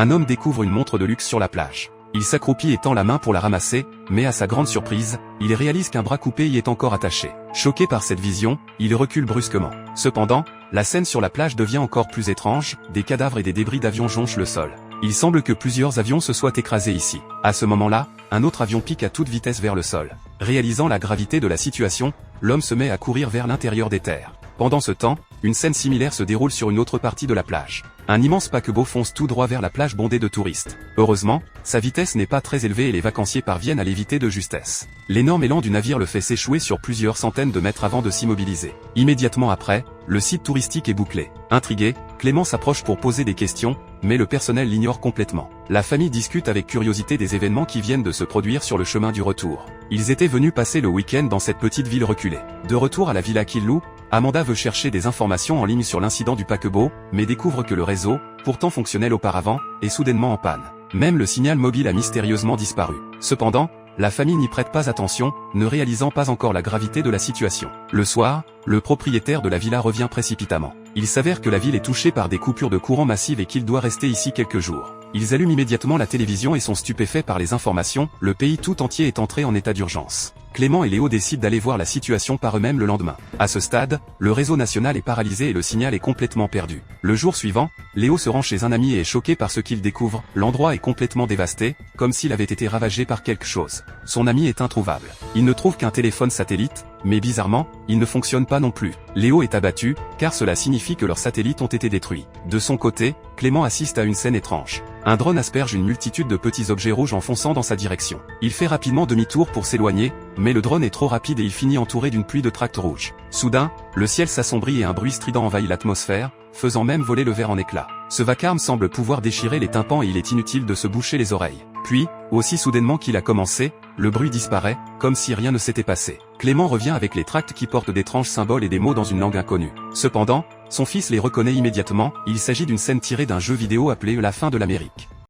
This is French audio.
un homme découvre une montre de luxe sur la plage. Il s'accroupit et tend la main pour la ramasser, mais à sa grande surprise, il réalise qu'un bras coupé y est encore attaché. Choqué par cette vision, il recule brusquement. Cependant, la scène sur la plage devient encore plus étrange, des cadavres et des débris d'avions jonchent le sol. Il semble que plusieurs avions se soient écrasés ici. À ce moment-là, un autre avion pique à toute vitesse vers le sol. Réalisant la gravité de la situation, l'homme se met à courir vers l'intérieur des terres. Pendant ce temps, une scène similaire se déroule sur une autre partie de la plage. Un immense paquebot fonce tout droit vers la plage bondée de touristes. Heureusement, sa vitesse n'est pas très élevée et les vacanciers parviennent à l'éviter de justesse. L'énorme élan du navire le fait s'échouer sur plusieurs centaines de mètres avant de s'immobiliser. Immédiatement après, le site touristique est bouclé. Intrigué, Clément s'approche pour poser des questions, mais le personnel l'ignore complètement. La famille discute avec curiosité des événements qui viennent de se produire sur le chemin du retour. Ils étaient venus passer le week-end dans cette petite ville reculée. De retour à la villa qu'ils louent, Amanda veut chercher des informations en ligne sur l'incident du paquebot, mais découvre que le réseau, pourtant fonctionnel auparavant, est soudainement en panne. Même le signal mobile a mystérieusement disparu. Cependant, la famille n'y prête pas attention, ne réalisant pas encore la gravité de la situation. Le soir, le propriétaire de la villa revient précipitamment. Il s'avère que la ville est touchée par des coupures de courant massives et qu'il doit rester ici quelques jours. Ils allument immédiatement la télévision et sont stupéfaits par les informations, le pays tout entier est entré en état d'urgence. Clément et Léo décident d'aller voir la situation par eux-mêmes le lendemain. À ce stade, le réseau national est paralysé et le signal est complètement perdu. Le jour suivant, Léo se rend chez un ami et est choqué par ce qu'il découvre. L'endroit est complètement dévasté, comme s'il avait été ravagé par quelque chose. Son ami est introuvable. Il ne trouve qu'un téléphone satellite, mais bizarrement, il ne fonctionne pas non plus. Léo est abattu, car cela signifie que leurs satellites ont été détruits. De son côté, Clément assiste à une scène étrange. Un drone asperge une multitude de petits objets rouges en fonçant dans sa direction. Il fait rapidement demi-tour pour s'éloigner, mais le drone est trop rapide et il finit entouré d'une pluie de tracts rouges. Soudain, le ciel s'assombrit et un bruit strident envahit l'atmosphère, faisant même voler le verre en éclats. Ce vacarme semble pouvoir déchirer les tympans et il est inutile de se boucher les oreilles. Puis, aussi soudainement qu'il a commencé, le bruit disparaît, comme si rien ne s'était passé. Clément revient avec les tracts qui portent d'étranges symboles et des mots dans une langue inconnue. Cependant, son fils les reconnaît immédiatement, il s'agit d'une scène tirée d'un jeu vidéo appelé La fin de l'Amérique.